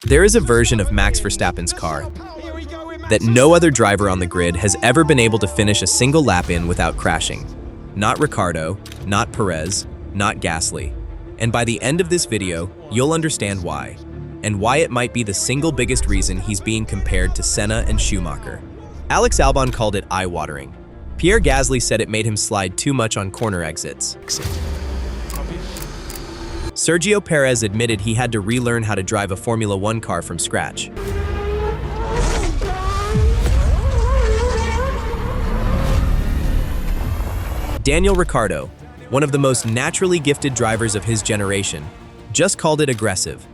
There is a version of Max Verstappen's car that no other driver on the grid has ever been able to finish a single lap in without crashing. Not Ricciardo, not Perez, not Gasly. And by the end of this video, you'll understand why, and why it might be the single biggest reason he's being compared to Senna and Schumacher. Alex Albon called it eye-watering. Pierre Gasly said it made him slide too much on corner exits. Sergio Perez admitted he had to relearn how to drive a Formula One car from scratch. Daniel Ricciardo, one of the most naturally gifted drivers of his generation, just called it aggressive.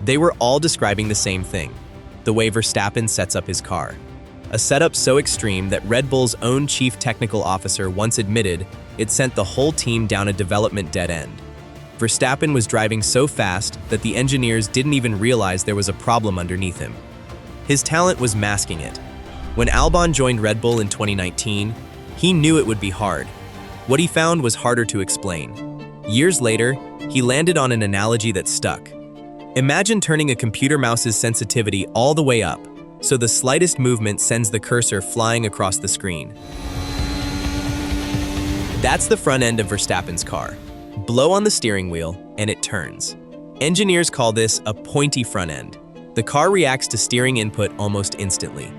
They were all describing the same thing, the way Verstappen sets up his car. A setup so extreme that Red Bull's own chief technical officer once admitted it sent the whole team down a development dead end. Verstappen was driving so fast that the engineers didn't even realize there was a problem underneath him. His talent was masking it. When Albon joined Red Bull in 2019, he knew it would be hard. What he found was harder to explain. Years later, he landed on an analogy that stuck. Imagine turning a computer mouse's sensitivity all the way up, so the slightest movement sends the cursor flying across the screen. That's the front end of Verstappen's car. Blow on the steering wheel, and it turns. Engineers call this a pointy front end. The car reacts to steering input almost instantly.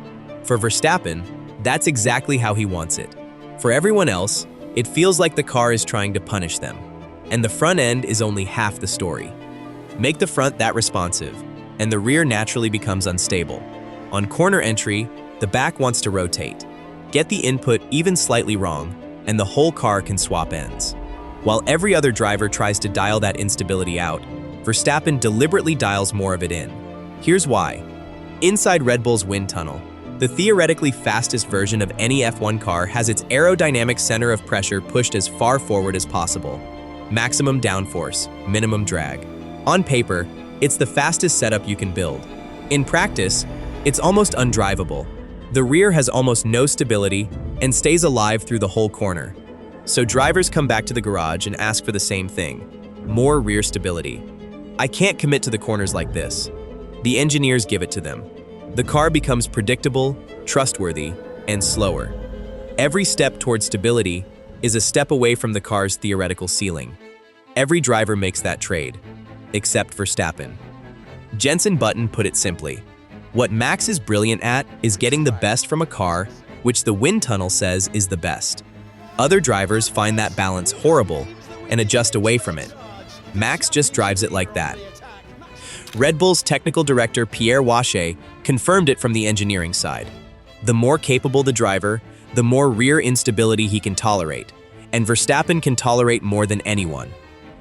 For Verstappen, that's exactly how he wants it. For everyone else, it feels like the car is trying to punish them. And the front end is only half the story. Make the front that responsive, and the rear naturally becomes unstable. On corner entry, the back wants to rotate. Get the input even slightly wrong, and the whole car can swap ends. While every other driver tries to dial that instability out, Verstappen deliberately dials more of it in. Here's why. Inside Red Bull's wind tunnel, the theoretically fastest version of any F1 car has its aerodynamic center of pressure pushed as far forward as possible. Maximum downforce, minimum drag. On paper, it's the fastest setup you can build. In practice, it's almost undrivable. The rear has almost no stability and stays alive through the whole corner. So drivers come back to the garage and ask for the same thing, more rear stability. I can't commit to the corners like this. The engineers give it to them. The car becomes predictable, trustworthy, and slower. Every step toward stability is a step away from the car's theoretical ceiling. Every driver makes that trade, except Verstappen. Jensen Button put it simply. What Max is brilliant at is getting the best from a car which the wind tunnel says is the best. Other drivers find that balance horrible and adjust away from it. Max just drives it like that. Red Bull's technical director Pierre confirmed it from the engineering side. The more capable the driver, the more rear instability he can tolerate, and Verstappen can tolerate more than anyone.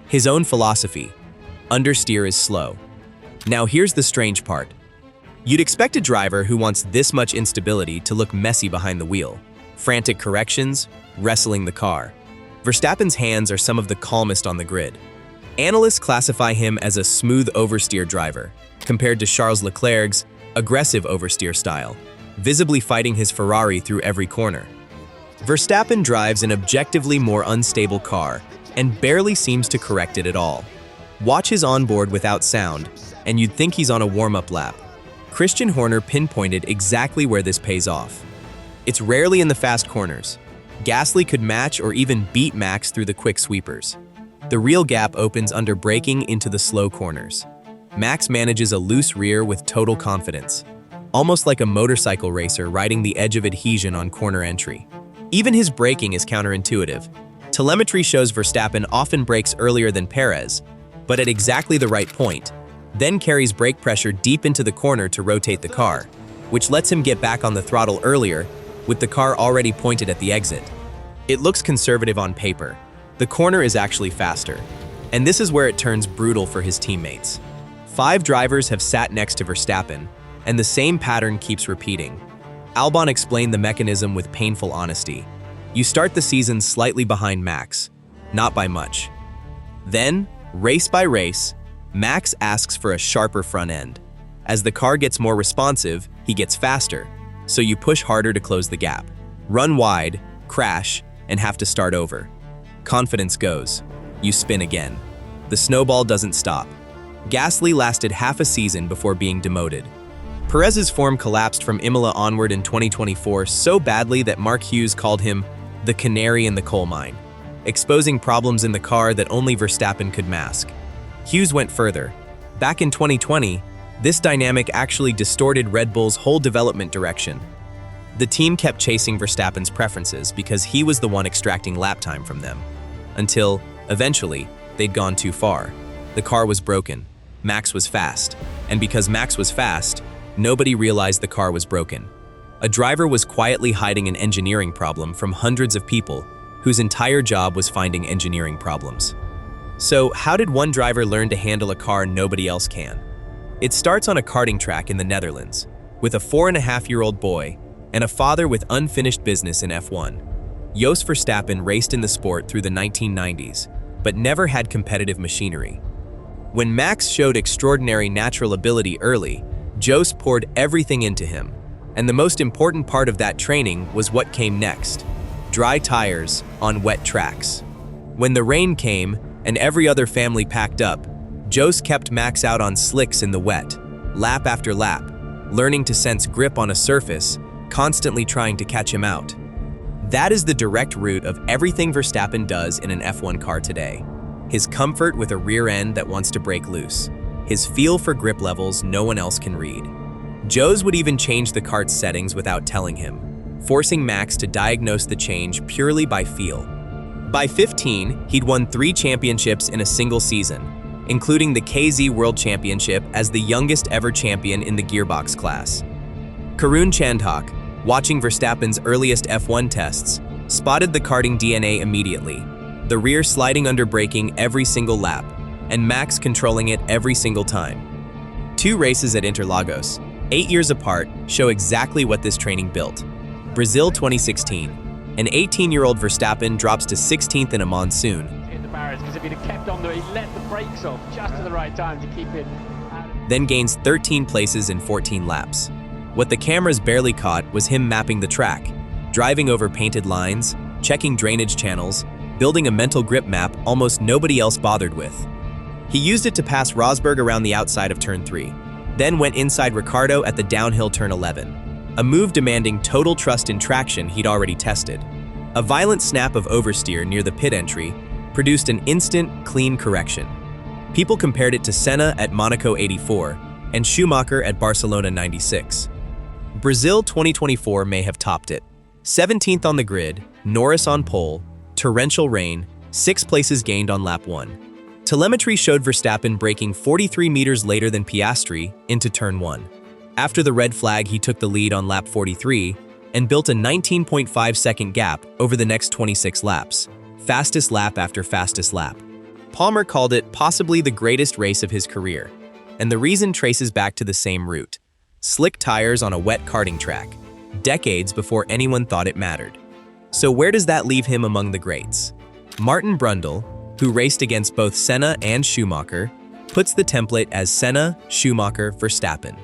His own philosophy: understeer is slow. Now here's the strange part. You'd expect a driver who wants this much instability to look messy behind the wheel. Frantic corrections, wrestling the car. Verstappen's hands are some of the calmest on the grid. Analysts classify him as a smooth oversteer driver, compared to Charles Leclerc's aggressive oversteer style, visibly fighting his Ferrari through every corner. Verstappen drives an objectively more unstable car and barely seems to correct it at all. Watch his onboard without sound, and you'd think he's on a warm-up lap. Christian Horner pinpointed exactly where this pays off. It's rarely in the fast corners. Gasly could match or even beat Max through the quick sweepers. The real gap opens under braking into the slow corners. Max manages a loose rear with total confidence, almost like a motorcycle racer riding the edge of adhesion on corner entry. Even his braking is counterintuitive. Telemetry shows Verstappen often brakes earlier than Perez, but at exactly the right point, then carries brake pressure deep into the corner to rotate the car, which lets him get back on the throttle earlier with the car already pointed at the exit. It looks conservative on paper. The corner is actually faster, and this is where it turns brutal for his teammates. 5 drivers have sat next to Verstappen, and the same pattern keeps repeating. Albon explained the mechanism with painful honesty. You start the season slightly behind Max, not by much. Then, race by race, Max asks for a sharper front end. As the car gets more responsive, he gets faster, so you push harder to close the gap. Run wide, crash, and have to start over. Confidence goes. You spin again. The snowball doesn't stop. Gasly lasted half a season before being demoted. Perez's form collapsed from Imola onward in 2024 so badly that Mark Hughes called him the canary in the coal mine, exposing problems in the car that only Verstappen could mask. Hughes went further. Back in 2020, this dynamic actually distorted Red Bull's whole development direction. The team kept chasing Verstappen's preferences because he was the one extracting lap time from them. Until, eventually, they'd gone too far. The car was broken. Max was fast. And because Max was fast, nobody realized the car was broken. A driver was quietly hiding an engineering problem from hundreds of people whose entire job was finding engineering problems. So, how did one driver learn to handle a car nobody else can? It starts on a karting track in the Netherlands, with a 4.5-year-old boy and a father with unfinished business in F1. Jos Verstappen raced in the sport through the 1990s, but never had competitive machinery. When Max showed extraordinary natural ability early, Jos poured everything into him, and the most important part of that training was what came next: dry tires on wet tracks. When the rain came and every other family packed up, Jos kept Max out on slicks in the wet, lap after lap, learning to sense grip on a surface, constantly trying to catch him out. That is the direct root of everything Verstappen does in an F1 car today. His comfort with a rear end that wants to break loose. His feel for grip levels no one else can read. Jos would even change the kart's settings without telling him, forcing Max to diagnose the change purely by feel. By 15, he'd won 3 championships in a single season, including the KZ World Championship as the youngest ever champion in the gearbox class. Karun Chandhok, watching Verstappen's earliest F1 tests, spotted the karting DNA immediately, the rear sliding under braking every single lap, and Max controlling it every single time. 2 races at Interlagos, 8 years apart, show exactly what this training built. Brazil 2016, an 18-year-old Verstappen drops to 16th in a monsoon. In the barriers, because if he'd have kept on there, he let the brakes off just at the right time to keep it out. Then gains 13 places in 14 laps. What the cameras barely caught was him mapping the track, driving over painted lines, checking drainage channels, building a mental grip map almost nobody else bothered with. He used it to pass Rosberg around the outside of turn 3, then went inside Ricciardo at the downhill turn 11, a move demanding total trust in traction he'd already tested. A violent snap of oversteer near the pit entry produced an instant, clean correction. People compared it to Senna at Monaco 84 and Schumacher at Barcelona 96. Brazil 2024 may have topped it. 17th on the grid, Norris on pole, torrential rain, 6 places gained on lap 1. Telemetry showed Verstappen braking 43 meters later than Piastri into turn 1. After the red flag, he took the lead on lap 43 and built a 19.5-second gap over the next 26 laps, fastest lap after fastest lap. Palmer called it possibly the greatest race of his career, and the reason traces back to the same route: slick tires on a wet karting track, decades before anyone thought it mattered. So where does that leave him among the greats? Martin Brundle, who raced against both Senna and Schumacher, puts the template as Senna, Schumacher, Verstappen.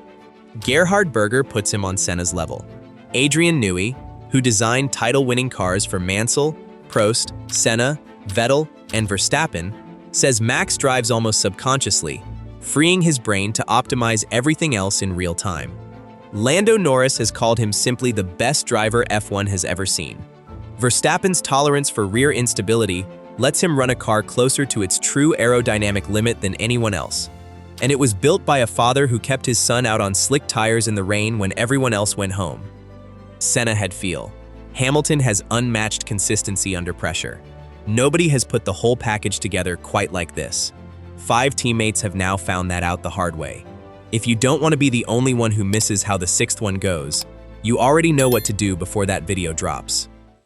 Gerhard Berger puts him on Senna's level. Adrian Newey, who designed title-winning cars for Mansell, Prost, Senna, Vettel, and Verstappen, says Max drives almost subconsciously, freeing his brain to optimize everything else in real time. Lando Norris has called him simply the best driver F1 has ever seen. Verstappen's tolerance for rear instability lets him run a car closer to its true aerodynamic limit than anyone else. And it was built by a father who kept his son out on slick tires in the rain when everyone else went home. Senna had feel. Hamilton has unmatched consistency under pressure. Nobody has put the whole package together quite like this. 5 teammates have now found that out the hard way. If you don't want to be the only one who misses how the 6th one goes, you already know what to do before that video drops.